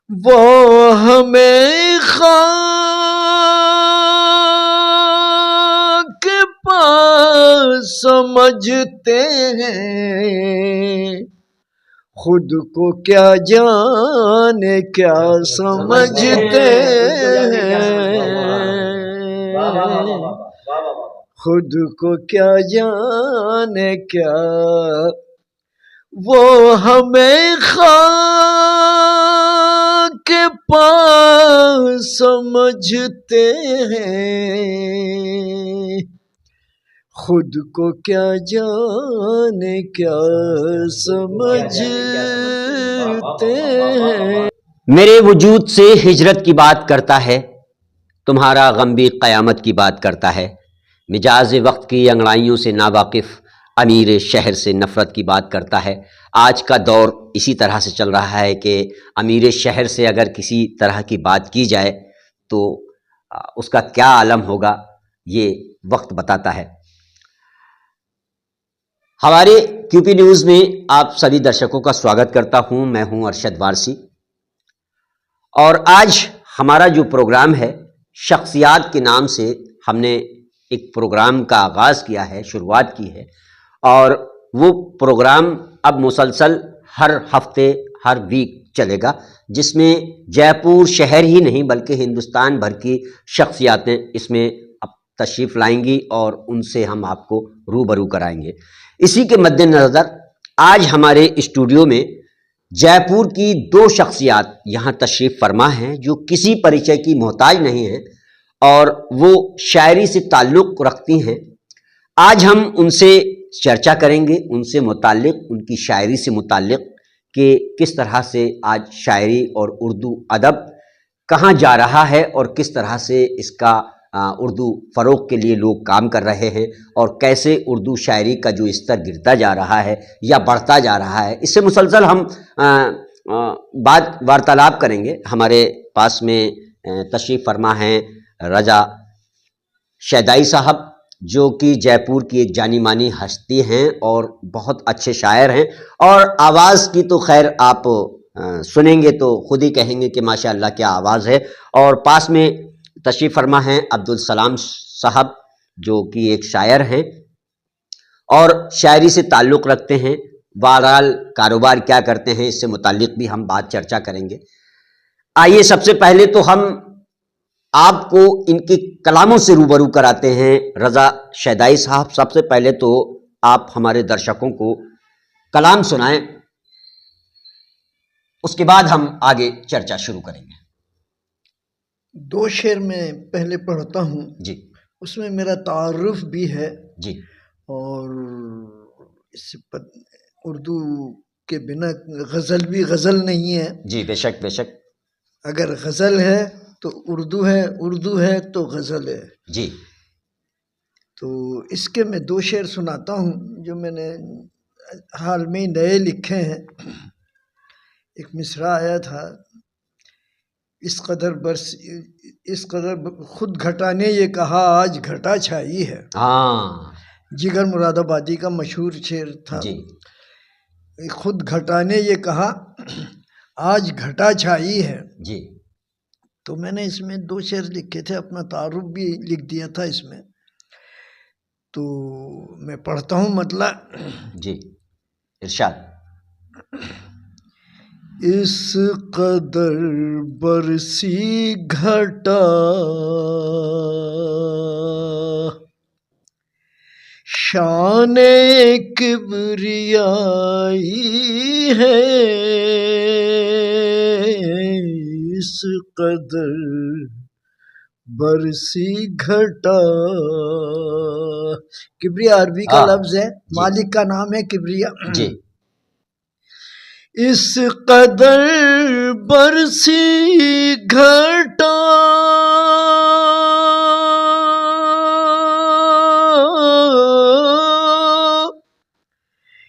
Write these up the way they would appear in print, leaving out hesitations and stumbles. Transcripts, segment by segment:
वो हमें खाक पास समझते हैं, खुद को क्या जाने क्या समझते हैं, खुद को क्या जाने क्या, वो हमें खाक पास समझते हैं, खुद को क्या जाने क्या समझते हैं। मेरे वजूद से हिजरत की बात करता है, तुम्हारा गम भी क़यामत की बात करता है। मिजाज वक्त की अंगड़ाइयों से नावाकिफ़ अमीर शहर से नफ़रत की बात करता है। आज का दौर इसी तरह से चल रहा है कि अमीर शहर से अगर किसी तरह की बात की जाए तो उसका क्या आलम होगा, ये वक्त बताता है। हमारे क्यूपी न्यूज़ में आप सभी दर्शकों का स्वागत करता हूं। मैं हूं अरशद वारसी और आज हमारा जो प्रोग्राम है शख्सियात के नाम से हमने एक प्रोग्राम का आगाज़ किया है, शुरुआत की है और वो प्रोग्राम अब मुसलसल हर हफ्ते हर वीक चलेगा, जिसमें जयपुर शहर ही नहीं बल्कि हिंदुस्तान भर की शख्सियातें इसमें अब तशरीफ़ लाएंगी और उनसे हम आपको रूबरू कराएंगे। इसी के मद्देनज़र आज हमारे स्टूडियो में जयपुर की दो शख्सियात यहाँ तशरीफ़ फरमा हैं जो किसी परिचय की मोहताज नहीं हैं और वो शायरी से ताल्लुक़ रखती हैं। आज हम उनसे चर्चा करेंगे, उनसे मुताल्लिक़, उनकी शायरी से मुताल्लिक़ कि किस तरह से आज शायरी और उर्दू अदब कहाँ जा रहा है और किस तरह से इसका उर्दू फ़रोग़ के लिए लोग काम कर रहे हैं और कैसे उर्दू शायरी का जो स्तर गिरता जा रहा है या बढ़ता जा रहा है। इससे मुसलसल हम बात वार्तालाप करेंगे। हमारे पास में तशरीफ़ फरमा हैं रजा शैदाई साहब, जो कि जयपुर की एक जानी मानी हस्ती हैं और बहुत अच्छे शायर हैं और आवाज़ की तो खैर आप सुनेंगे तो खुद ही कहेंगे कि माशाअल्लाह क्या आवाज़ है। और पास में तशरीफ़ फरमा हैं अब्दुल सलाम साहब, जो कि एक शायर हैं और शायरी से ताल्लुक़ रखते हैं। बहरहाल कारोबार क्या करते हैं इससे मुताल्लिक़ भी हम बात चर्चा करेंगे। आइए सबसे पहले तो हम आपको इनके कलामों से रूबरू कराते हैं। रजा शैदाई साहब, सबसे पहले तो आप हमारे दर्शकों को कलाम सुनाएं, उसके बाद हम आगे चर्चा शुरू करेंगे। दो शेर में पहले पढ़ता हूँ जी, उसमें मेरा तारुफ भी है जी और इससे उर्दू के बिना गज़ल भी गज़ल नहीं है। जी, बेशक बेशक। अगर गज़ल है तो उर्दू है, उर्दू है तो गज़ल है। जी, तो इसके मैं दो शेर सुनाता हूँ जो मैंने हाल में नए लिखे हैं। एक मिसरा आया था, इस कदर खुद घटा ने ये कहा आज घटा छाई है। हाँ, जिगर मुरादाबादी का मशहूर शेर था। जी, खुद घटा ने ये कहा आज घटा छाई है। जी, तो मैंने इसमें दो शेर लिखे थे, अपना तारुफ भी लिख दिया था इसमें। तो मैं पढ़ता हूँ मतलब। जी, इरशाद। इस कदर बरसी घटा शाने किबरियाई है, इस कदर बरसी घटा। किबरिया अरबी का लफ्ज है, मालिक का नाम है किबरिया जी, इस कदर बरसी घटा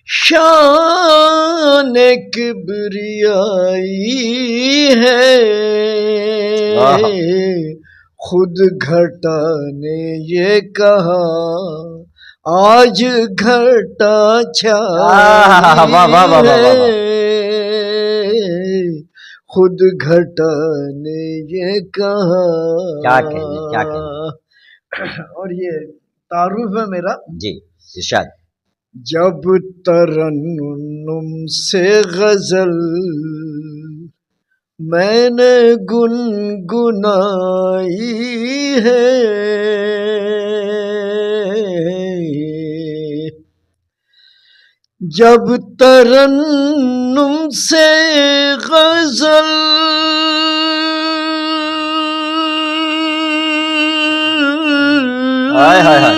शान किबरियाई है, खुद घटा ने ये कहा आज घटा छाई है, खुद घटा ने ये कहा। क्या कहने, क्या कहने। और ये तारुफ है मेरा जी, इरशाद। जब तरन्नुम से गजल मैंने गुनगुनाई है, जब तरन्नुम से गजल हाय हाय हाय,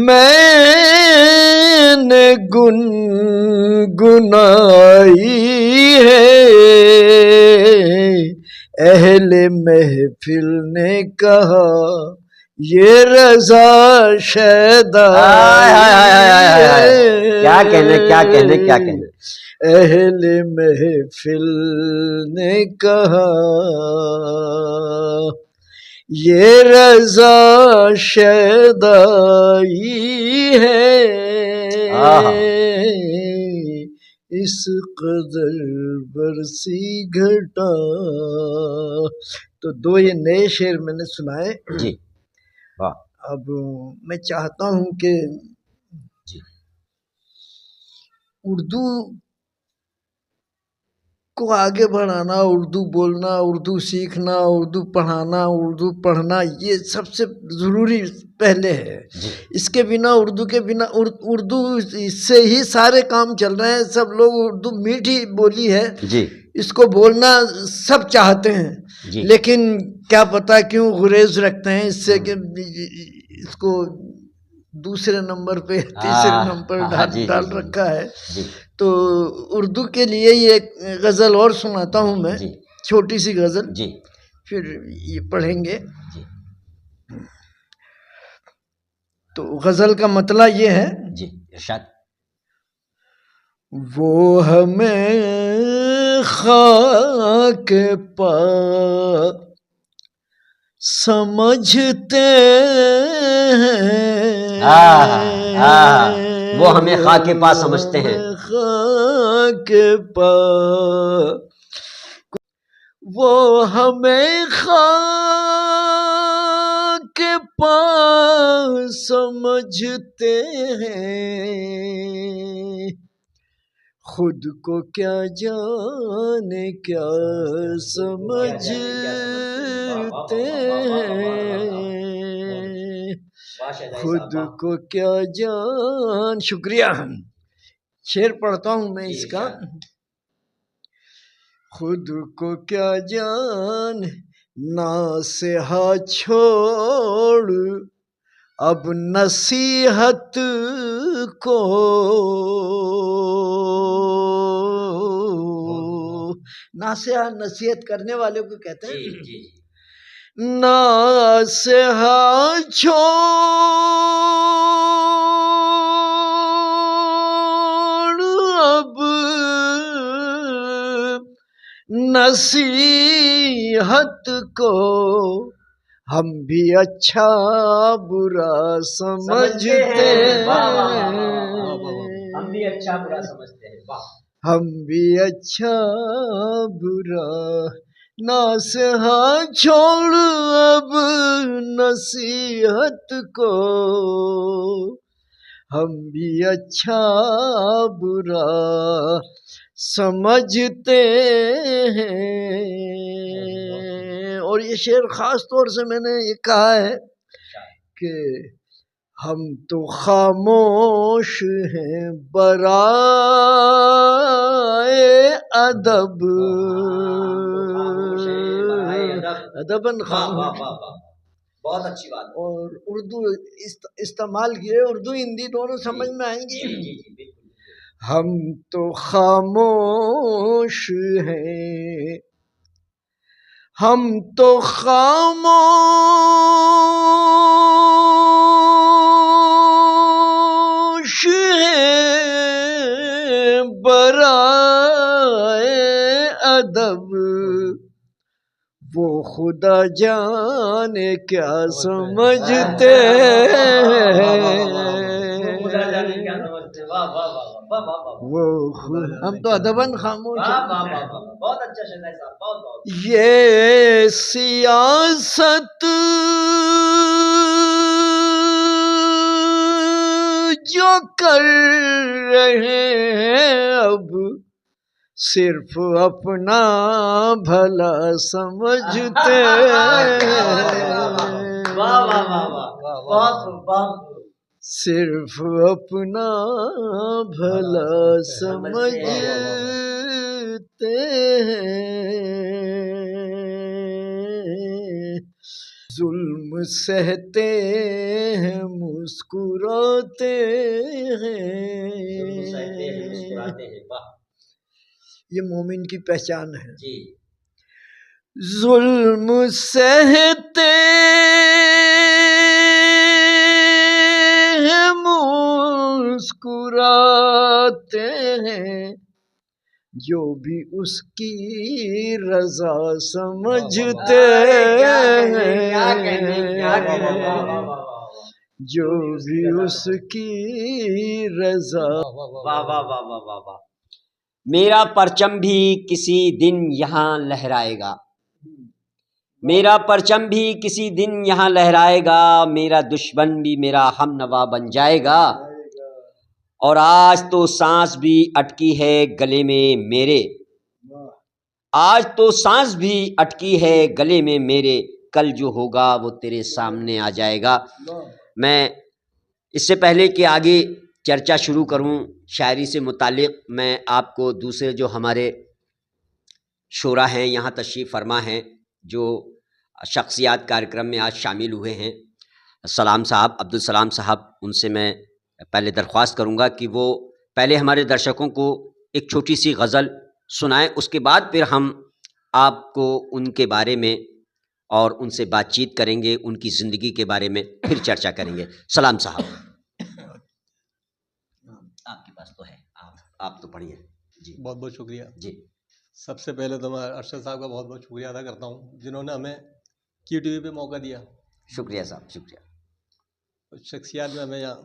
मैंने गुनगुनाई है, अहले महफिल ने कहा ये रजा शैदा। क्या कहने, क्या कहने, क्या कहने। अहले महफिल ने कहा ये रजा शैदाई है, इस कदर बरसी घटा। तो दो ये नए शेर मैंने सुनाए जी, वाह। अब मैं चाहता हूं कि जी, उर्दू को आगे बढ़ाना, उर्दू बोलना, उर्दू सीखना, उर्दू पढ़ाना, उर्दू पढ़ना, ये सबसे ज़रूरी पहले है। इसके बिना, उर्दू के बिना, उर्दू से ही सारे काम चल रहे हैं। सब लोग, उर्दू मीठी बोली है जी, इसको बोलना सब चाहते हैं, लेकिन क्या पता क्यों गुरेज रखते हैं इससे कि इसको दूसरे नंबर पे, तीसरे नंबर डाल रखा है। तो उर्दू के लिए ये गज़ल और सुनाता हूँ मैं, छोटी सी गज़ल, फिर ये पढ़ेंगे। तो गज़ल का मतलब ये है जी, इरशाद। वो हमें खाक पा समझते हैं, वो हमें खाके पा समझते हैं, खाके पा, वो हमें खाके पा समझते हैं, खुद को क्या जाने क्या समझते हैं, खुद को क्या जान। शुक्रिया। शेर पढ़ता हूँ मैं इसका। खुद को क्या जान नासिहा छोड़ अब नसीहत को, नासिहा नसीहत करने वाले को कहते हैं। नासिहा छोड़ अब नसीहत को, हम भी अच्छा बुरा समझते हैं, हम भी अच्छा बुरा समझते हैं, हम भी अच्छा बुरा। नासिहा छोड़ अब नसीहत को, हम भी अच्छा बुरा समझते हैं। और ये शेर खास तौर से मैंने ये कहा है कि हम तो खामोश हैं बराए अदब, अदबन खामोश। बहुत अच्छी बात। और उर्दू इस्तेमाल किए, उर्दू हिंदी दोनों समझ में आएंगी। हम तो खामोश हैं, हम तो खामोश हैं बराए अदब, वो खुदा जाने क्या समझते हैं। वो हम तो अदबन खामोश वाह हैं। वाह वाह वाह, बहुत अच्छा शेर है साहब, बहुत बहुत। ये सियासत जो कर रहे हैं अब सिर्फ अपना भला समझते वाह वाह वाह वाह, बहुत बहुत। सिर्फ अपना भला समझते हैं, जुल्म सहते हैं मुस्कुराते मुस्कुराते हैं, हैं, वाह ये मोमिन की पहचान है। जी। जुल्म सहते हैं मुस्कुराते हैं, जो भी उसकी रजा समझते हैं, जो भी उसकी रजा। वाह वाह वाह वाह वाह वाह। मेरा परचम भी किसी दिन यहाँ लहराएगा, मेरा परचम भी किसी दिन यहाँ लहराएगा, मेरा दुश्मन भी मेरा हमनवा बन जाएगा, और आज तो सांस भी अटकी है गले में मेरे, आज तो सांस भी अटकी है गले में मेरे, कल जो होगा वो तेरे सामने आ जाएगा। मैं इससे पहले कि आगे चर्चा शुरू करूं शायरी से मुतालिक, मैं आपको दूसरे जो हमारे शोरा हैं यहाँ तशरीफ़ फरमा हैं, जो शख्सियात कार्यक्रम में आज शामिल हुए हैं, सलाम साहब, अब्दुल सलाम साहब, उनसे मैं पहले दरख्वास्त करूँगा कि वो पहले हमारे दर्शकों को एक छोटी सी गज़ल सुनाएं, उसके बाद फिर हम आपको उनके बारे में और उनसे बातचीत करेंगे, उनकी ज़िंदगी के बारे में फिर चर्चा करेंगे। सलाम साहब, आपके पास तो है, आप तो पढ़िए जी। बहुत बहुत शुक्रिया जी। सबसे पहले तो मैं अरशद साहब का बहुत बहुत शुक्रिया अदा करता हूँ, जिन्होंने हमें QTV पे मौका दिया। शुक्रिया साहब, शुक्रिया। तो शख्सियात में हमें यहाँ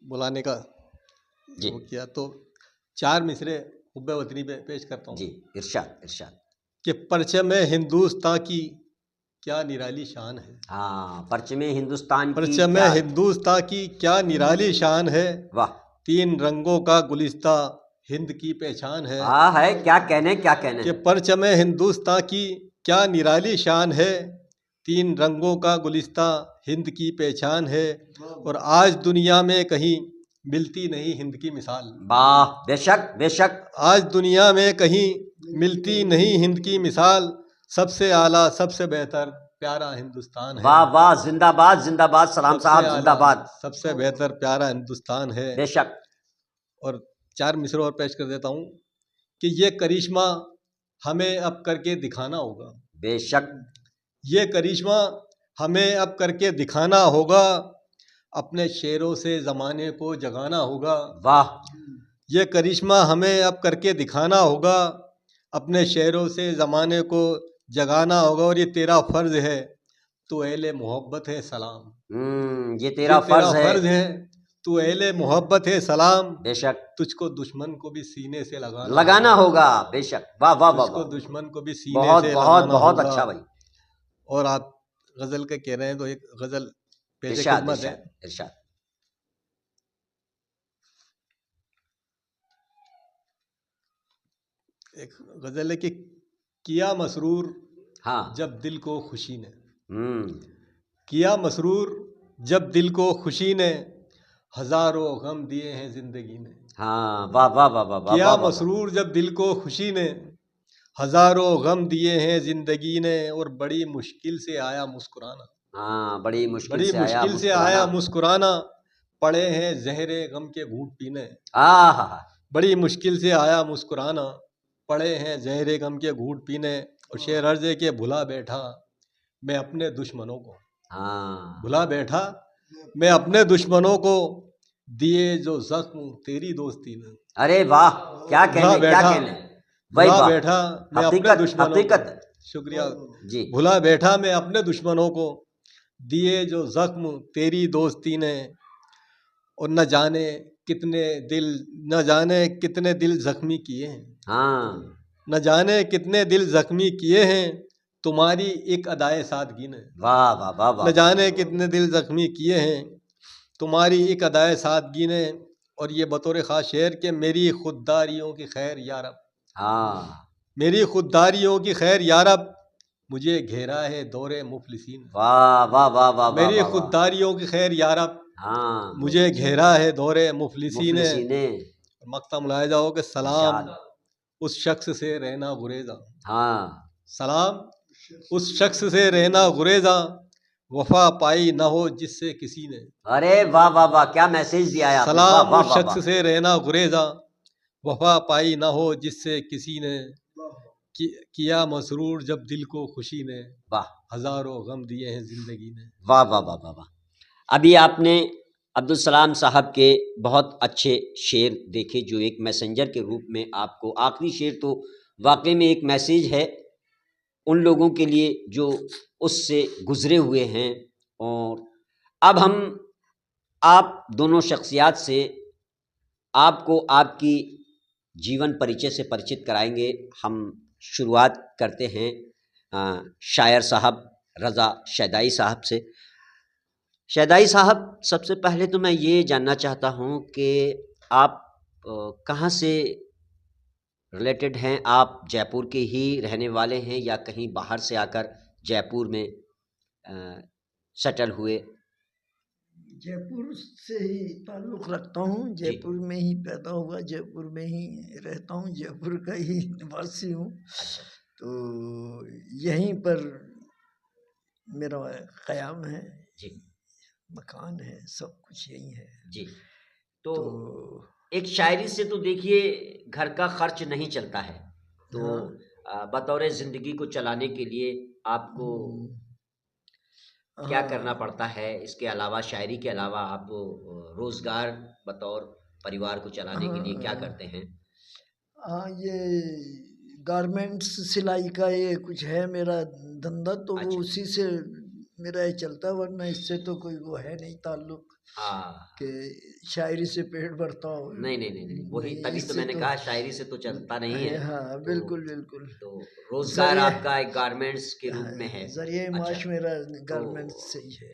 बुलाने का जी। वो किया, तो 4 मिसरे हुब्बे वतनी पे पेश करता हूँ जी, इरशाद इरशाद। कि परचम हिंदुस्तान की क्या निराली शान है, हाँ, परचम हिंदुस्तान की परचम क्या, हिंदुस्तान की क्या निराली शान है, वाह, 3 रंगों का गुलिस्ता हिंद की पहचान है। हाँ है, क्या कहने क्या कहने। कि परचम हिंदुस्तान की क्या निराली शान है, 3 रंगों का गुलिस्ता हिंद की पहचान है, और आज दुनिया में कहीं मिलती नहीं हिंद की मिसाल। वाह, बेशक बेशक। आज दुनिया में कहीं मिलती नहीं हिंद की मिसाल, सबसे आला सबसे बेहतर प्यारा हिंदुस्तान है। वाह वाह, जिंदाबाद जिंदाबाद, सलाम साहब जिंदाबाद। सबसे बेहतर प्यारा हिंदुस्तान है। बेशक। और 4 मिसरों और पेश कर देता हूँ कि ये करिश्मा हमें अब करके दिखाना होगा, बेशक। ये करिश्मा हमें अब करके दिखाना होगा, अपने शेरों से ज़माने को जगाना होगा। वाह, ये करिश्मा हमें अब करके दिखाना होगा, अपने शेरों से ज़माने को जगाना होगा, और ये तेरा फ़र्ज़ है तो अहले मोहब्बत है सलाम। ये तेरा फर्ज है तू अहले मोहब्बत है सलाम। बेशक। तुझको दुश्मन को भी सीने से लगाना होगा। बेशक। वाह वाह वाह, तुझको दुश्मन को भी सीने बहुत से बहुत लगाना बहुत होगा। अच्छा भाई। और आप गजल के कह रहे हैं तो एक गजल पेश इरशाद खिदमत है। इरशाद इरशाद। एक गजल है कि किया मसरूर हाँ, जब दिल को खुशी ने, किया मसरूर जब दिल को खुशी ने, हजारों गम दिए हैं जिंदगी ने। हाँ, वाह वाह वाह वाह वाह। किया मसरूर जब दिल को खुशी ने, हजारों गम दिए हैं जिंदगी ने, और बड़ी मुश्किल से आया मुस्कुराना। हाँ, बड़ी मुश्किल से आया मुस्कुराना, पड़े हैं जहरे गम के घूंट पीने। बड़ी मुश्किल से आया मुस्कुराना, पड़े हैं जहरे गम के घूंट पीने, और शेर अर्ज़े के भुला बैठा मैं अपने दुश्मनों को। भुला बैठा मैं अपने दुश्मनों को, दिए जो जख्म तेरी दोस्ती ने। अरे वाह, क्या कहने क्या कहने। भुला बैठा मैं अपने दुश्मनों को। शुक्रिया जी। भुला बैठा मैं अपने दुश्मनों को, दिए जो जख्म तेरी दोस्ती ने, और न जाने कितने दिल, न जाने कितने दिल जख्मी किए हैं। हाँ, न जाने कितने दिल जख्मी किए हैं, तुम्हारी एक अदाए सादगी ने। वाह वाह वाह वाह। न जाने कितने दिल जख्मी किए हैं, तुम्हारी एक अदाए सादगी ने। और ये बतौर ख़ास शेर के, मेरी खुददारियों की खैर यारब। हाँ, मेरी खुददारियों की खैर यारब, मुझे घेरा है दौरे मुफलिसीन। वाह वाह वाह वाह वाह मेरी वाह वाह। खुददारियों की खैर यारब, हाँ, मुझे घेरा है दौरे मुफलिसीन। मुफलिसीने। मक्ता मुलाहिजा हो कि सलाम इरशाद। उस शख्स से रहना गुरेजा। हाँ, सलाम उस शख्स से रहना गुरेजा, वफा पाई ना हो जिससे किसी ने। अरे वाह वाह वाह, क्या मैसेज दिया है आपने, वाह सलाम वाह उस वाह शख्स वाह। से रहना गुरेजा, वफा पाई ना हो जिससे किसी ने। किया मसरूर जब दिल को खुशी ने, वाह हजारों गम दिए हैं जिंदगी ने। वाह वाह वाह वाह वाह। अभी आपने अब्दुल सलाम साहब के बहुत अच्छे शेर देखे, जो एक मैसेंजर के रूप में आपको, आखिरी शेर तो वाकई में एक मैसेज है उन लोगों के लिए जो उससे गुजरे हुए हैं। और अब हम आप दोनों शख्सियात से आपको आपकी जीवन परिचय से परिचित कराएंगे। हम शुरुआत करते हैं शायर साहब रज़ा शैदाई साहब से। शैदाई साहब, सबसे पहले तो मैं ये जानना चाहता हूँ कि आप कहाँ से रिलेटेड हैं? आप जयपुर के ही रहने वाले हैं या कहीं बाहर से आकर जयपुर में सेटल हुए? जयपुर से ही ताल्लुक़ रखता हूँ, जयपुर में ही पैदा हुआ, जयपुर में ही रहता हूँ, जयपुर का ही निवासी हूँ। अच्छा। तो यहीं पर मेरा क़याम है जी, मकान है, सब कुछ यही है जी। तो तो एक शायरी से तो देखिए घर का खर्च नहीं चलता है, तो हाँ, बतौर ज़िंदगी को चलाने के लिए आपको क्या करना हाँ, पड़ता है? इसके अलावा, शायरी के अलावा, आप रोज़गार बतौर परिवार को चलाने के लिए क्या करते हैं? हाँ, ये गारमेंट्स सिलाई का ये कुछ है मेरा धंधा, तो वो अच्छा। उसी से मेरा ये चलता है, वरना इससे तो कोई वो है नहीं ताल्लुक हाँ, कि शायरी से पेट भरता हो। नहीं नहीं नहीं नहीं, वही नहीं, तभी तो इससे मैंने तो कहा शायरी से तो चलता नहीं है। हाँ, तो बिल्कुल बिल्कुल तो रोज़गार जरिए, आपका एक गारमेंट्स के रूप में है। जरिए अच्छा, माश मेरा तो गारमेंट्स से ही है।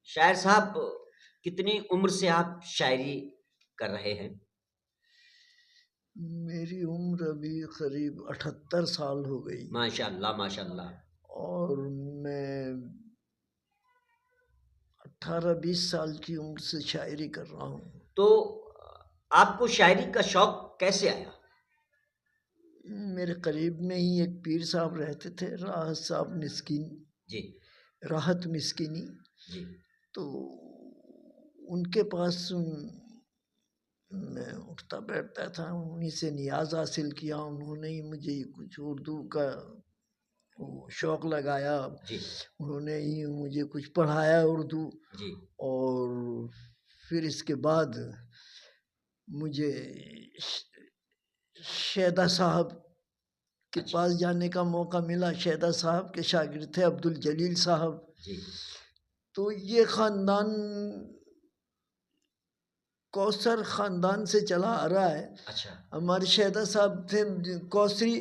शायर साहब, कितनी उम्र से आप शायरी कर रहे हैं? मेरी उम्र अभी करीब 78 साल हो गई माशाअल्लाह माशाअल्लाह। और मैं 18-20 साल की उम्र से शायरी कर रहा हूँ। तो आपको शायरी का शौक कैसे आया? मेरे करीब में ही एक पीर साहब रहते थे, राहत साहब मिस्कीन, जी, राहत मिस्कीनी, जी, तो उनके पास मैं उठता बैठता था, उन्हीं से नियाज हासिल किया, उन्होंने ही मुझे कुछ उर्दू का वो शौक़ लगाया, जी, उन्होंने ही मुझे कुछ पढ़ाया उर्दू। जी, और फिर इसके बाद मुझे शैदा साहब के अच्छा, पास जाने का मौका मिला। शैदा साहब के शागिर्द थे अब्दुल जलील साहब। जी, तो ये ख़ानदान कौसर ख़ानदान से चला आ रहा है। अच्छा, हमारे शैदा साहब थे कौसरी,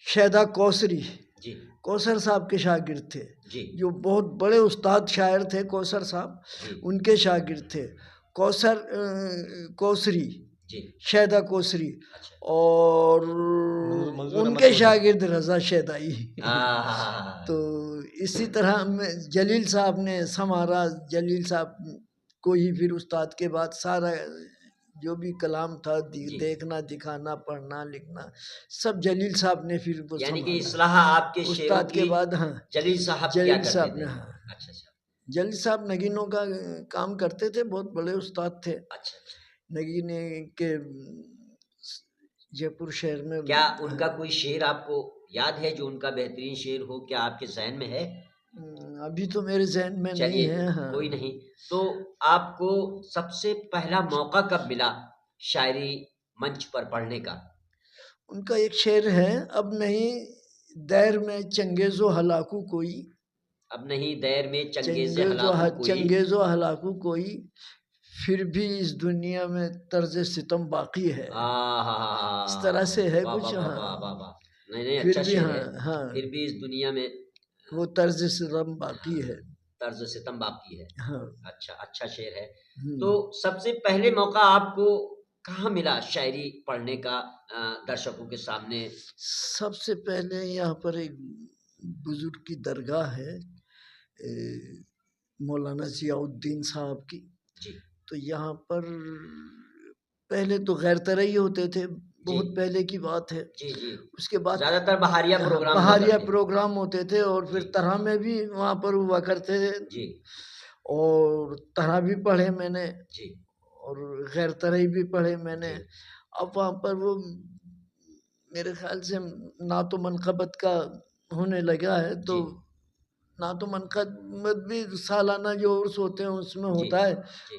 शैदा कौसरी, जी, कौसर साहब के शागिर्द थे, जी, जो बहुत बड़े उस्ताद शायर थे कौसर साहब, जी, उनके शागिर्द थे। कौसर कौसरी, जी, शैदा कौसरी, अच्छा, और मंजूर अहमद उनके कौसरी। शागिर्द रज़ा शैदाई। तो हाँ, इसी तरह में जलील साहब ने संवारा, जलील साहब को ही फिर उस्ताद के बाद सारा जो भी कलाम था जी, देखना, दिखाना, पढ़ना, लिखना, सब जलील साहब ने फिर वो यानी कि संभाला। इस्लाह आपके शेरों उस्ताद के की बाद हाँ, जलील साहब क्या जलील करते साहब ने थे? हाँ, अच्छा, अच्छा, जलील साहब नगीनों का काम करते थे, बहुत बड़े उस्ताद थे। अच्छा, अच्छा। नगीने के जयपुर शहर में क्या उनका कोई शेर आपको याद है, जो उनका बेहतरीन शेर हो? क्या आपके ज़हन में है? अभी तो मेरे ज़हन में नहीं चलिए, है। हाँ, कोई नहीं। तो आपको सबसे पहला मौका कब मिला शायरी मंच पर पढ़ने का? उनका एक शेर है, अब नहीं दैर में चंगेज़ो हलाकू कोई, अब नहीं दैर में चंगेज़ हलाकू कोई, चंगेज़ो हलाकू कोई, फिर भी इस दुनिया में तर्ज सितम बाकी है, इस तरह से है कुछ। हाँ, नहीं फिर अच्छा भी शेर हाँ है। हाँ, फिर भी इस दुनिया में वो तर्ज सितम बाकी है। तर्ज सितम बाकी है। हाँ। अच्छा शेर है। तो सबसे पहले मौका आपको कहाँ मिला शायरी पढ़ने का दर्शकों के सामने? सबसे पहले यहाँ पर एक बुजुर्ग की दरगाह है, मौलाना जियाउद्दीन साहब की। जी। तो यहाँ पर पहले तो गैर तरही होते थे, बहुत पहले की बात है। जी जी। उसके बाद ज्यादातर बहारिया प्रोग्राम होते थे, और फिर तरह में भी वहाँ पर हुआ करते थे जी। और तरह भी पढ़े मैंने जी। और गैर तरही भी पढ़े मैंने। अब वहाँ पर वो मेरे ख्याल से ना तो मनक़बत का होने लगा है, तो ना तो मनक़बत भी सालाना जो उर्स होते हैं उसमें होता है,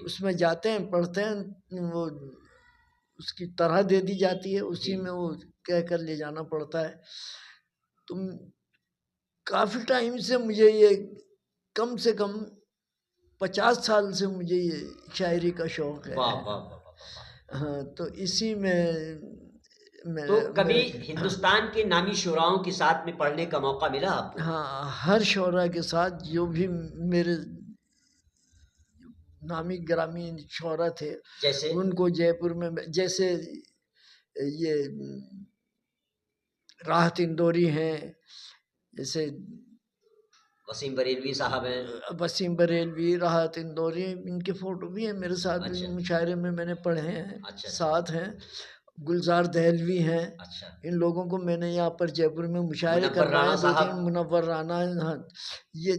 उसमें जाते हैं, पढ़ते हैं, वो उसकी तरह दे दी जाती है, उसी में वो कह कर ले जाना पड़ता है। तो काफ़ी टाइम से मुझे ये, कम से कम 50 साल से मुझे ये शायरी का शौक़ है। वाह वाह वाह। हाँ, तो इसी में तो कभी हिंदुस्तान के नामी शुराओं के साथ में पढ़ने का मौका मिला आपको? हाँ, हर शुरा के साथ, जो भी मेरे नामी ग्रामी शुरा थे, जैसे उनको जयपुर में, जैसे ये राहत इंदौरी हैं, जैसे वसीम बरेलवी साहब हैं। वसीम बरेलवी, राहत इंदौरी, इनके फ़ोटो भी हैं मेरे साथ। अच्छा। मुशायरे में मैंने पढ़े हैं। अच्छा। साथ हैं गुलजार दहलवी हैं। अच्छा। इन लोगों को मैंने यहाँ पर जयपुर में मुशायरे करवाए, 2-3 मुनव्वर राना, हाँ, ये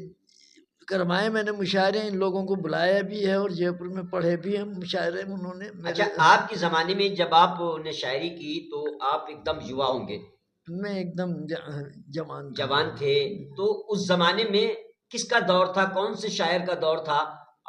करवाए मैंने मुशायरे। इन लोगों को बुलाया भी है और जयपुर में पढ़े भी हैं मुशायरे उन्होंने। अच्छा, आपके ज़माने में जब आपने शायरी की तो आप एकदम युवा होंगे? मैं एकदम जवान थे। तो उस ज़माने में किसका दौर था, कौन से शायर का दौर था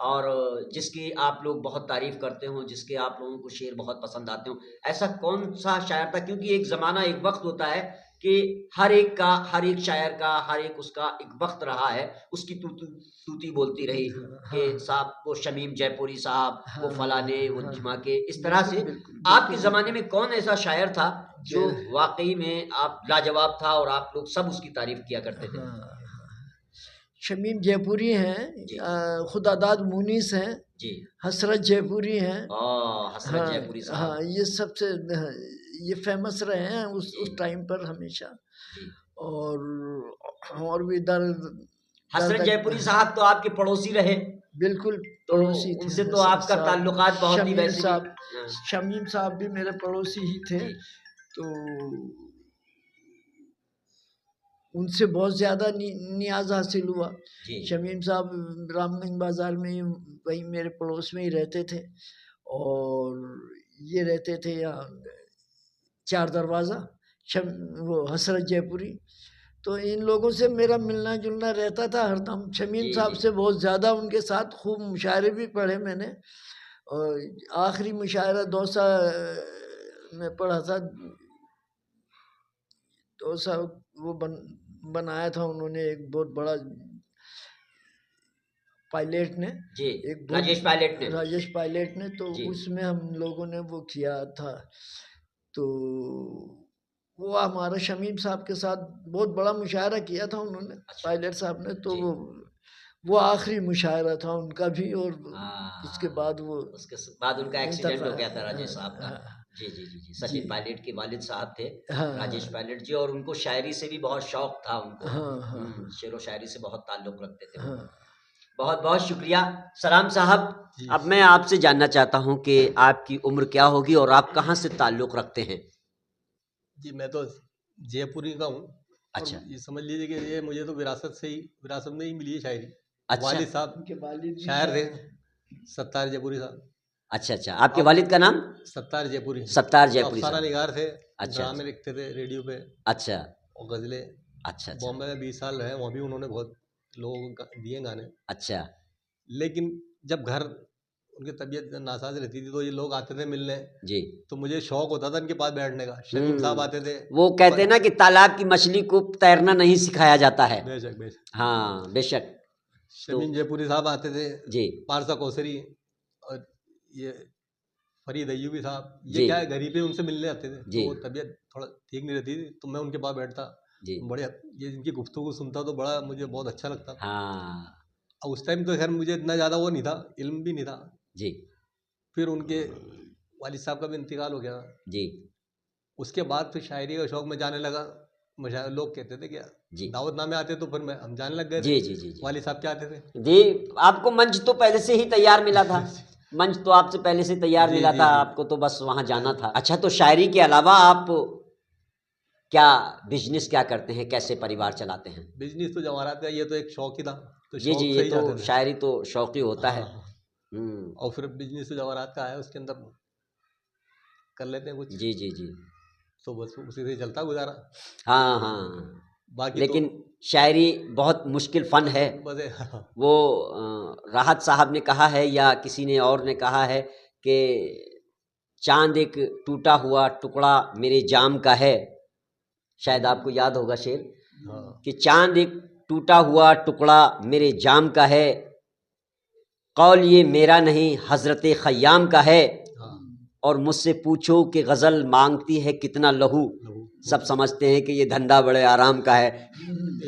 और जिसकी आप लोग बहुत तारीफ़ करते हो, जिसके आप लोगों को शेर बहुत पसंद आते हो, ऐसा कौन सा शायर था? क्योंकि एक ज़माना, एक वक्त होता है कि हर एक शायर का, हर एक उसका एक वक्त रहा है, उसकी तूती बोलती रही कि साहब वो शमीम जयपुरी साहब, वो फलाने, वो ढिमाके, इस तरह से। आपके ज़माने में कौन ऐसा शायर था जो वाकई में आप लाजवाब था और आप लोग सब उसकी तारीफ़ किया करते थे? शमीम जयपुरी हैं, खुदादाद मुनीस हैं जी, हसरत जयपुरी हैं। हसरत जयपुरी साहब। हाँ, ये सबसे ये फेमस रहे हैं उस टाइम पर हमेशा। और भी इधर हसरत जयपुरी साहब तो आपके पड़ोसी रहे। बिल्कुल तो पड़ोसी थे। उनसे तो आपका ताल्लुकात बहुत ही वैसे भी। शमीम साहब भी मेरे पड़ोसी ही थे, तो उनसे बहुत ज़्यादा नियाज़ हासिल हुआ। शमीम साहब रामगंज बाज़ार में वहीं मेरे पड़ोस में ही रहते थे, और ये रहते थे यहाँ 4 दरवाज़ा, वो हसरत जयपुरी। तो इन लोगों से मेरा मिलना जुलना रहता था हरदम। शमीम साहब से बहुत ज़्यादा, उनके साथ खूब मुशायरे भी पढ़े मैंने, और आखिरी मुशायरा दौसा में पढ़ा था। दौसा वो बनाया था उन्होंने, एक बहुत बड़ा पायलट ने, राजेश पायलट ने, तो उसमें हम लोगों ने वो किया था। तो वो हमारा शमीम साहब के साथ बहुत बड़ा मुशायरा किया था उन्होंने, पायलट साहब ने। तो वो आखिरी मुशायरा था उनका भी, और उसके बाद उनका एक्सीडेंट हो गया था राजेश साहब का। जी जी जी जी। सचिन पायलट के वालिद साहब थे राजेश पायलट जी, और उनको शायरी से भी बहुत शौक था उनको। शेर व शायरी से बहुत ताल्लुक़ रखते थे। बहुत बहुत शुक्रिया सलाम साहब। अब मैं आपसे जानना चाहता हूं कि आपकी उम्र क्या होगी और आप कहां से ताल्लुक़ रखते हैं? जी, मैं तो जयपुरी का हूँ। अच्छा। ये समझ लीजिए कि ये मुझे तो विरासत में ही मिली है शायरी। अच्छा। वालिद साहब शायर थे, सत्तार जयपुरी साहब। अच्छा अच्छा। आपके वालिद का नाम? सत्तार जयपुरी साहब। अफसाना निगार थे। अच्छा। ड्रामे लिखते थे रेडियो पे। अच्छा। और गज़लें। अच्छा। बॉम्बे में 20 साल रहे, वहाँ भी उन्होंने बहुत लोगों को दिए गाने। अच्छा। लेकिन जब घर उनकी तबीयत नासाज रहती थी तो ये लोग आते थे मिलने जी, तो मुझे शौक होता था इनके पास बैठने का। शमीम साहब आते थे। वो कहते हैं ना कि तालाब की मछली को तैरना नहीं सिखाया जाता है। बेशक बेशक। हाँ बेशक। शमीम जयपुरी साहब आते थे जी, पारसा कौसरी, और ये फरीद अय्यूबी साहब, जी। ये क्या है, घर ही पे उनसे मिलने आते थे, जी। तो तबीयत थोड़ा ठीक नहीं रहती थी, तो मैं उनके पास बैठता जी। बढ़िया, ये इनकी गुफ्तगू सुनता तो बड़ा मुझे बहुत अच्छा लगता। हाँ और उस टाइम तो खैर मुझे इतना ज़्यादा वो नहीं था, इल्म भी नहीं था। जी फिर उनके वालिद साहब का भी इंतकाल हो गया। जी उसके बाद फिर शायरी का शौक में जाने लगा। मुझे लोग कहते थे कि जी दावतनामे आते तो फिर हम जाने लग गए जी थे। जी जी जी वालिद साहब क्या आते थे। जी। आपको मंच तो पहले से ही तैयार मिला था, मंच तो आपसे पहले से तैयार जी मिला जी था, जी। आपको तो बस वहां जाना था। अच्छा, तो शायरी के अलावा आप क्या बिजनेस क्या करते हैं, कैसे परिवार चलाते हैं? बिजनेस तो जवाहरात का ये तो एक शौक ही था, तो जी जी, शौक ये से ही तो जाते थे। शायरी तो शौकी होता है। हाँ। हम्म। और फिर बिजनेस तो जवाहरात का है, उसके अंदर कर लेते हैं कुछ, जी जी जी। तो बस उसी से चलता गुजारा। हाँ हाँ, बाकी लेकिन तो शायरी बहुत मुश्किल फन है। बस वो राहत साहब ने कहा है या किसी ने और ने कहा है कि चांद एक टूटा हुआ टुकड़ा मेरे जाम का है। शायद आपको याद होगा शेर हाँ। कि चांद एक टूटा हुआ टुकड़ा मेरे जाम का है, कौल ये मेरा नहीं हजरत खयाम का है, हाँ। और मुझसे पूछो कि गज़ल मांगती है कितना लहू, सब समझते हैं कि ये धंधा बड़े आराम का है।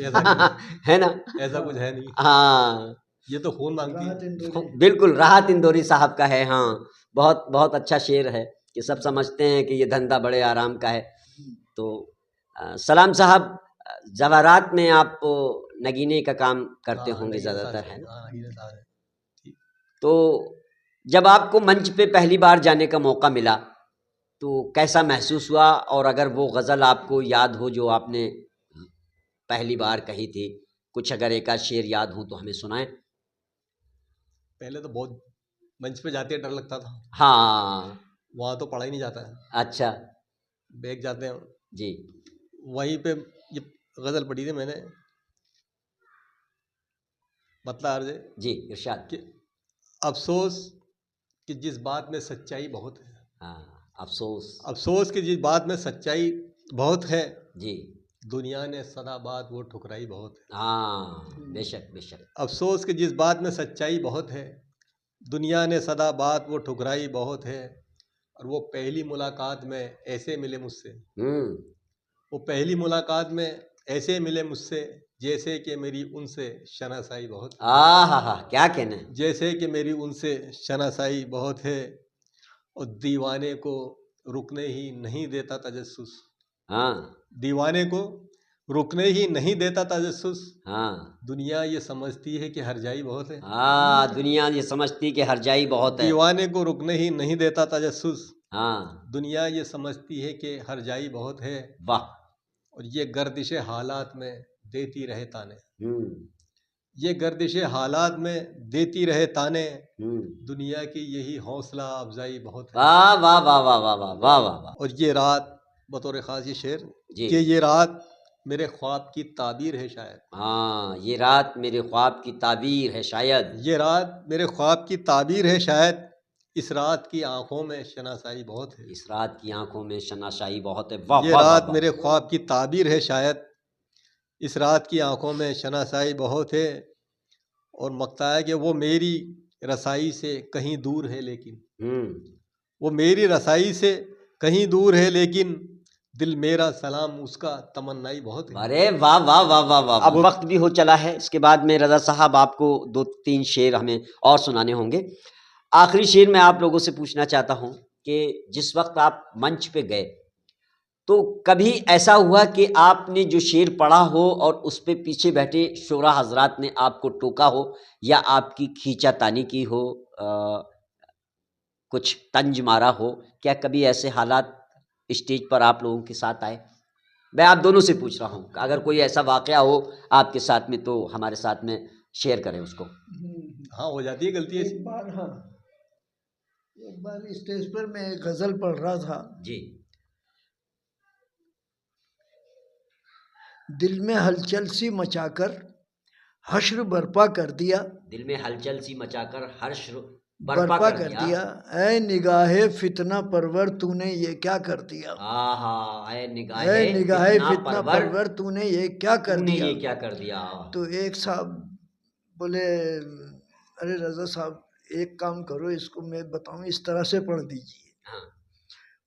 ऐसा है ना? ऐसा कुछ है नहीं, हाँ, ये तो खून मांगती है। बिल्कुल राहत इंदौरी साहब का है। हाँ, बहुत बहुत अच्छा शेर है कि सब समझते हैं कि ये धंधा बड़े आराम का है। तो सलाम साहब, जवाहरात में आप नगीने का काम करते हाँ, होंगे नगीना साहब ज़्यादातर, से, है ना? हाँ, नगीना साहब है। ठीक। तो जब आपको मंच पे पहली बार जाने का मौका मिला तो कैसा महसूस हुआ, और अगर वो गज़ल आपको याद हो जो आपने पहली बार कही थी, कुछ अगर एक आध शेर याद हो तो हमें सुनाएं। पहले तो बहुत मंच पे जाते डर लगता था, हाँ। वहाँ तो पढ़ा ही नहीं जाता है, अच्छा बैग जाते हैं जी वहीं पे। ये गज़ल पढ़ी थी मैंने, मतलब अर्ज जी, इरशाद। कि अफसोस कि जिस बात में सच्चाई बहुत है, हाँ, अफसोस। अफसोस कि जिस बात में सच्चाई बहुत है, जी दुनिया ने सदा बात वो ठुकराई बहुत है। हाँ, बेशक बेशक। अफसोस कि जिस बात में सच्चाई बहुत है, दुनिया ने सदा बात वो ठुकराई बहुत है। और वो पहली मुलाकात में ऐसे मिले मुझसे, वो पहली मुलाकात में ऐसे मिले मुझसे, जैसे कि मेरी उनसे शनासाई बहुत है। हा, क्या कहना है। जैसे कि मेरी उनसे शनासाई बहुत है, और दीवाने को रुकने ही नहीं देता तजस्सुस। हाँ दीवाने को रुकने ही नहीं देता तजस्सुस। हाँ दुनिया ये समझती है कि हरजाई बहुत है। हाँ, दुनिया ये समझती कि हरजाई बहुत है। दीवाने को रुकने ही नहीं देता तजस्सुस। हाँ, दुनिया ये समझती है कि हरजाई बहुत है, वाह। और ये गर्दिश हालात में देती रहे ताने। हम्म ये गर्दिश हालात में देती रहे ताने, हम्म। दुनिया की यही हौसला अफजाई बहुत है। वाह वाह वाह वाह वाह वाह वाह वाह वाह। और ये रात, बतौर ख़ास ये शेर जी। कि ये रात मेरे ख्वाब की ताबीर है शायद। हाँ, ये रात मेरे ख्वाब की ताबीर है शायद। ये रात मेरे ख्वाब की ताबीर है शायद, इस रात की आंखों में शनासाई बहुत है। इस रात की आंखों में शनाशाई बहुत है। वाह ये वाह वाह रात वाह। मेरे ख्वाब की ताबीर है शायद, इस रात की आंखों में शनासाई बहुत है। और मकता है कि वो मेरी रसाई से कहीं दूर है, लेकिन वो मेरी रसाई से कहीं दूर है, लेकिन दिल मेरा सलाम उसका तमन्नाई बहुत है। अरे वाह वाह वाह वाह वाह। अब वक्त भी हो चला है, इसके बाद में रज़ा साहब आपको 2-3 शेर हमें और सुनाने होंगे। आखिरी शेर मैं आप लोगों से पूछना चाहता हूं कि जिस वक्त आप मंच पे गए तो कभी ऐसा हुआ कि आपने जो शेर पढ़ा हो और उस पे पीछे बैठे शोरा हजरात ने आपको टोका हो या आपकी खींचातानी की हो, कुछ तंज मारा हो? क्या कभी ऐसे हालात स्टेज पर आप लोगों के साथ आए? मैं आप दोनों से पूछ रहा हूँ, अगर कोई ऐसा वाकया हो आपके साथ में तो हमारे साथ में शेयर करें उसको। हाँ, हो जाती है गलती ऐसी। एक बार, हाँ, एक बार स्टेज पर मैं एक गजल पढ़ रहा था। जी। दिल में हलचल सी मचाकर हश्र बर्पा कर दिया, दिल में हलचल सी मचाकर हर्ष बर्पा कर दिया। ऐ निगाहे फितना परवर तूने ये क्या कर दिया। आहा, ऐ ऐ निगाहे निगाहे फितना फितना परवर तूने ये क्या कर तूने दिया। ये क्या कर दिया। तो एक साहब बोले, अरे रज़ा साहब एक काम करो, इसको मैं बताऊं इस तरह से पढ़ दीजिए। हाँ।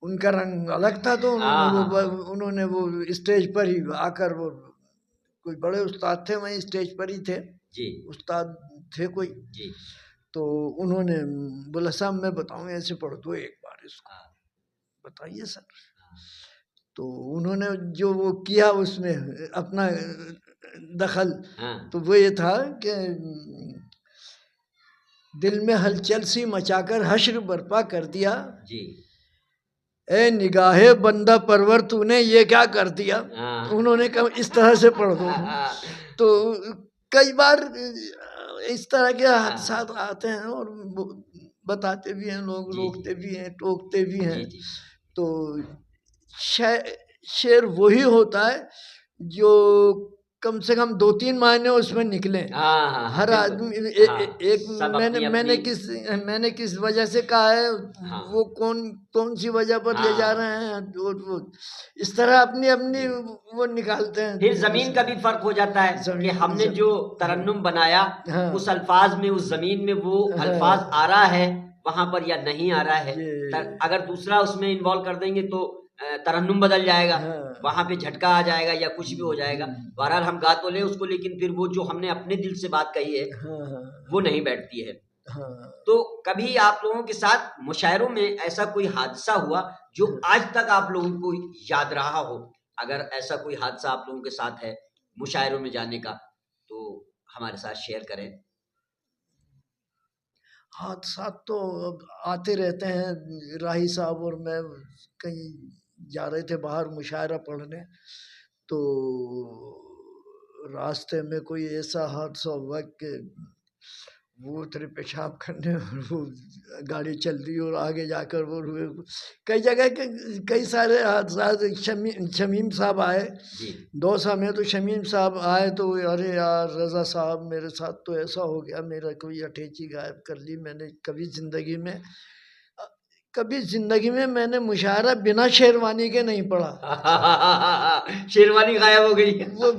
उनका रंग अलग था, तो उन्होंने वो स्टेज पर ही आकर, वो कोई बड़े उस्ताद थे वहीं स्टेज पर ही थे जी, उस्ताद थे कोई जी। तो उन्होंने बोला साहब मैं बताऊं ऐसे पढ़ दो एक बार इसको। बताइए सर। तो उन्होंने जो वो किया उसमें अपना दखल, तो वो ये था कि दिल में हलचल सी मचाकर हश्र बर्पा कर दिया जी। ए निगाहे बंदा परवर तूने ये क्या कर दिया। उन्होंने कहा इस तरह से पढ़ दो। तो कई बार इस तरह के हादसात आते हैं और बताते भी हैं लोग, रोकते भी हैं, टोकते भी हैं। तो शेर वही होता है जो कम से कम 2-3 महीने उसमें निकले। हर आदमी एक मैंने किस वजह से कहा है, वो कौन सी वजह पर ले जा रहे हैं, वो इस तरह अपनी अपनी वो निकालते हैं। फिर जमीन का भी फर्क हो जाता है कि हमने जो तरन्नुम बनाया उस अल्फाज में, उस जमीन में वो अल्फाज आ रहा है वहां पर या नहीं आ रहा है। अगर दूसरा उसमें इन्वॉल्व कर देंगे तो तरन्नुम बदल जाएगा, वहां पे झटका आ जाएगा या कुछ भी हो जाएगा। बहरहाल हम गा तो ले उसको, लेकिन फिर वो जो हमने अपने दिल से बात कही है वो नहीं बैठती है। तो कभी आप लोगों के साथ मुशायरों में ऐसा कोई हादसा हुआ जो आज तक आप लोगों को याद रहा हो? अगर ऐसा कोई हादसा आप लोगों के साथ है मुशायरों में जाने का तो हमारे साथ शेयर करें। हादसा तो आते रहते हैं। राही साहब और मैं कहीं जा रहे थे बाहर मुशायरा पढ़ने, तो रास्ते में कोई ऐसा हादसा हुआ कि वो उतरे पेशाब करने और वो गाड़ी चल रही और आगे जाकर वो कई जगह के कई सारे हादसा। शमीम साहब आए दौसा में, तो शमीम साहब आए तो अरे यार रज़ा साहब मेरे साथ तो ऐसा हो गया, मेरा कोई अटैची गायब कर ली। मैंने कभी जिंदगी में मैंने मुशायरा बिना शेरवानी के नहीं पढ़ा। शेरवानी गायब हो गई। वो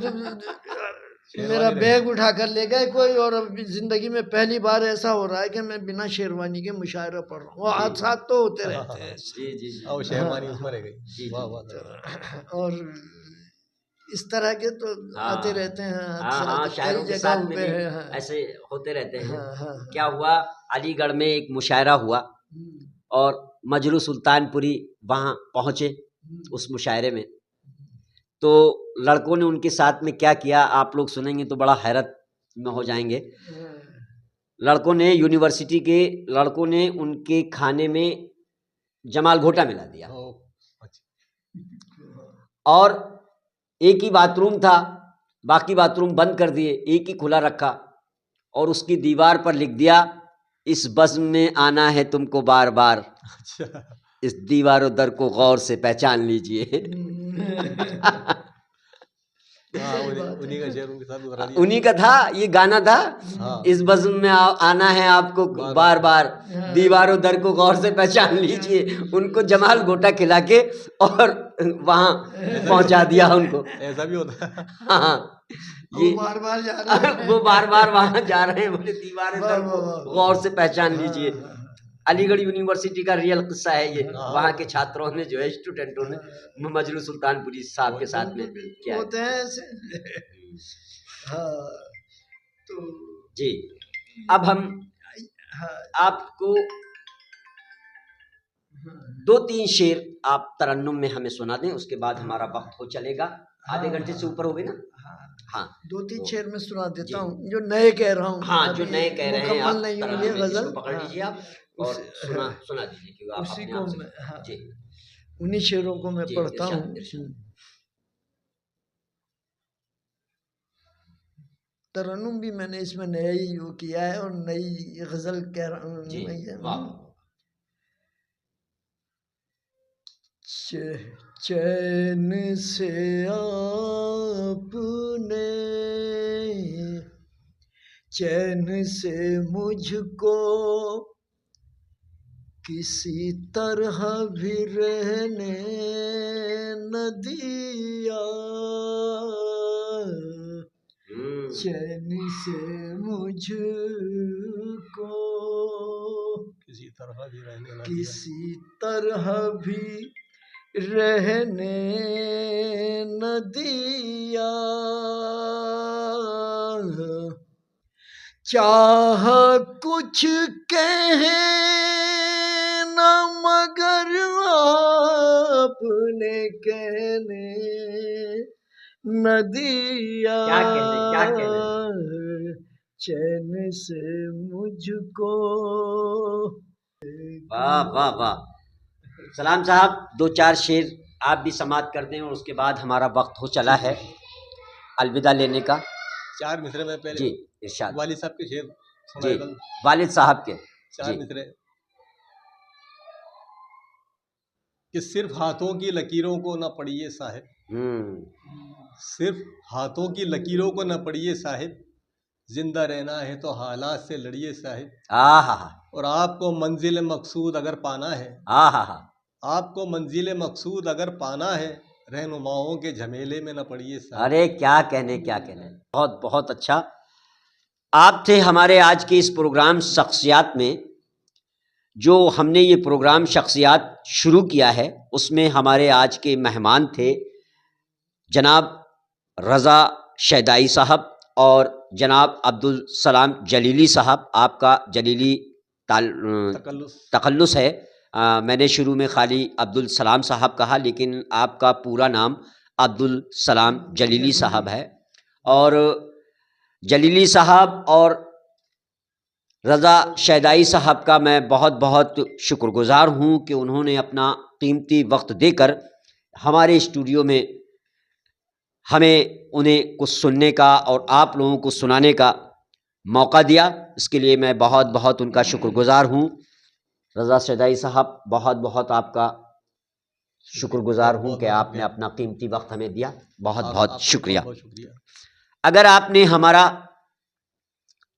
मेरा बैग उठा कर ले गए कोई, और अभी जिंदगी में पहली बार ऐसा हो रहा है कि मैं बिना शेरवानी के मुशायरा पढ़ रहा हूँ। हादसा तो होते रहते हैं। जी शेरवानी उसमें रह गई। और इस तरह के तो आते रहते हैं। शायरों के साथ में ऐसे होते रहते हैं। क्या हुआ, अलीगढ़ में एक मुशायरा हुआ और मजरू सुल्तानपुरी वहाँ पहुँचे उस मुशायरे में। तो लड़कों ने उनके साथ में क्या किया आप लोग सुनेंगे तो बड़ा हैरत में हो जाएंगे। लड़कों ने, यूनिवर्सिटी के लड़कों ने उनके खाने में जमाल घोटा मिला दिया और एक ही बाथरूम था, बाकी बाथरूम बंद कर दिए, एक ही खुला रखा और उसकी दीवार पर लिख दिया इस बज़्म में आना है तुमको बार बार, इस दीवारों दर को गौर से पहचान लीजिए। उन्हीं का था, ये गाना था। इस बज़्म में आना है आपको बार बार, दीवारों दर को गौर से पहचान लीजिए। उनको जमाल घोटा खिला के और वहां पहुंचा दिया उनको। ऐसा भी होता है। हाँ, ये बार बार जा रहे हैं। वो बार बार वहां जा रहे हैं, बोले दीवारों दर को गौर से पहचान लीजिए। अलीगढ़ यूनिवर्सिटी का रियल किस्सा है ये। वहाँ के छात्रों ने जो है, स्टूडेंटों ने मजरू सुल्तानपुरी साहब के साथ में किया होते हैं ऐसे। तो जी अब हम आपको 2-3 शेर आप तरन्नुम में हमें सुना दें, उसके बाद हमारा वक्त हो चलेगा। आधे घंटे से ऊपर हो गए ना। हाँ 2-3 शेर में सुना देता हूँ जो नए कह रहा हूँ। हाँ जो नए कह रहे हैं आप नहीं हुई है गजल, पकड़ लीजिए आप और सुना दीजिए क्योंकि आप उसी अपने को आप से मैं जी उन्हीं शेरों को मैं पढ़ता हूँ। तरन्नुम भी मैंने इसमें नया ही वो किया है और नई गजल कह रहा हूँ। चैन से आपने चैन से मुझको किसी तरह भी रहने न दिया, चैन से मुझको किसी तरह भी रहने न दिया, किसी तरह भी रहने न दिया, चाह कुछ कहे न मगर आपने कहने न दिया, क्या कहने चैन से मुझको। वाह वाह वाह। सलाम साहब, 2-4 शेर आप भी समाप्त कर दें और उसके बाद हमारा वक्त हो चला है अलविदा लेने का। 4 मिसरे में पहले जी इरशाद। वालिद साहब के शेर जी सुनाएगा। वालिद साहब के 4 मिसरे कि सिर्फ हाथों की लकीरों को न पढ़िए साहिब, सिर्फ हाथों की लकीरों को न पढ़िए साहिब, जिंदा रहना है तो हालात से लड़िए साहिब। आहा, और आपको मंजिल मकसूद अगर पाना है, आहा, आपको मंजिल मकसूद अगर पाना है, रहनुमाओं के झमेले में न पड़िए साहिब। अरे क्या कहने क्या कहने, बहुत बहुत अच्छा। आप थे हमारे आज के इस प्रोग्राम शख्सियात में। जो हमने ये प्रोग्राम शख्सियात शुरू किया है उसमें हमारे आज के मेहमान थे जनाब रज़ा शैदाई साहब और जनाब अब्दुल सलाम जलीली साहब। आपका जलीली तकल्लुस है। मैंने शुरू में खाली अब्दुल सलाम साहब कहा, लेकिन आपका पूरा नाम अब्दुल सलाम जलीली साहब है। और जलीली साहब और रज़ा शैदाई साहब का मैं बहुत बहुत शुक्रगुज़ार हूँ कि उन्होंने अपना कीमती वक्त देकर हमारे स्टूडियो में हमें उन्हें कुछ सुनने का और आप लोगों को सुनाने का मौका दिया। इसके लिए मैं बहुत बहुत उनका शुक्रगुज़ार हूँ। रज़ा शैदाई साहब, बहुत बहुत आपका शुक्रगुज़ार हूँ कि आपने अपना कीमती वक्त हमें दिया। बहुत बहुत शुक्रिया। अगर आपने हमारा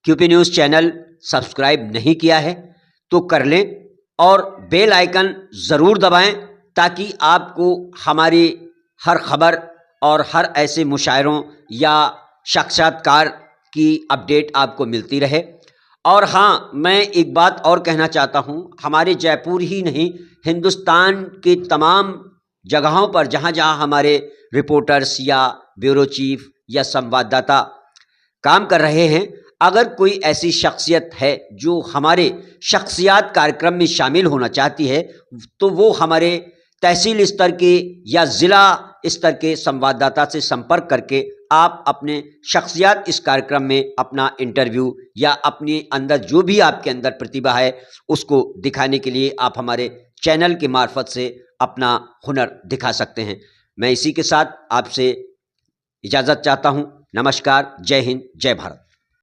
क्यूपी न्यूज़ चैनल सब्सक्राइब नहीं किया है तो कर लें और बेल आइकन ज़रूर दबाएं ताकि आपको हमारी हर खबर और हर ऐसे मुशायरों या साक्षात्कार की अपडेट आपको मिलती रहे। और हाँ, मैं एक बात और कहना चाहता हूँ, हमारे जयपुर ही नहीं हिंदुस्तान के तमाम जगहों पर जहाँ जहाँ हमारे रिपोर्टर्स या ब्यूरो चीफ या संवाददाता काम कर रहे हैं, अगर कोई ऐसी शख्सियत है जो हमारे शख्सियात कार्यक्रम में शामिल होना चाहती है तो वो हमारे तहसील स्तर के या ज़िला स्तर के संवाददाता से संपर्क करके आप अपने शख्सियात इस कार्यक्रम में अपना इंटरव्यू या अपने अंदर जो भी आपके अंदर प्रतिभा है उसको दिखाने के लिए आप हमारे चैनल के मार्फत से अपना हुनर दिखा सकते हैं। मैं इसी के साथ आपसे इजाज़त चाहता हूँ। नमस्कार, जय हिंद, जय भारत।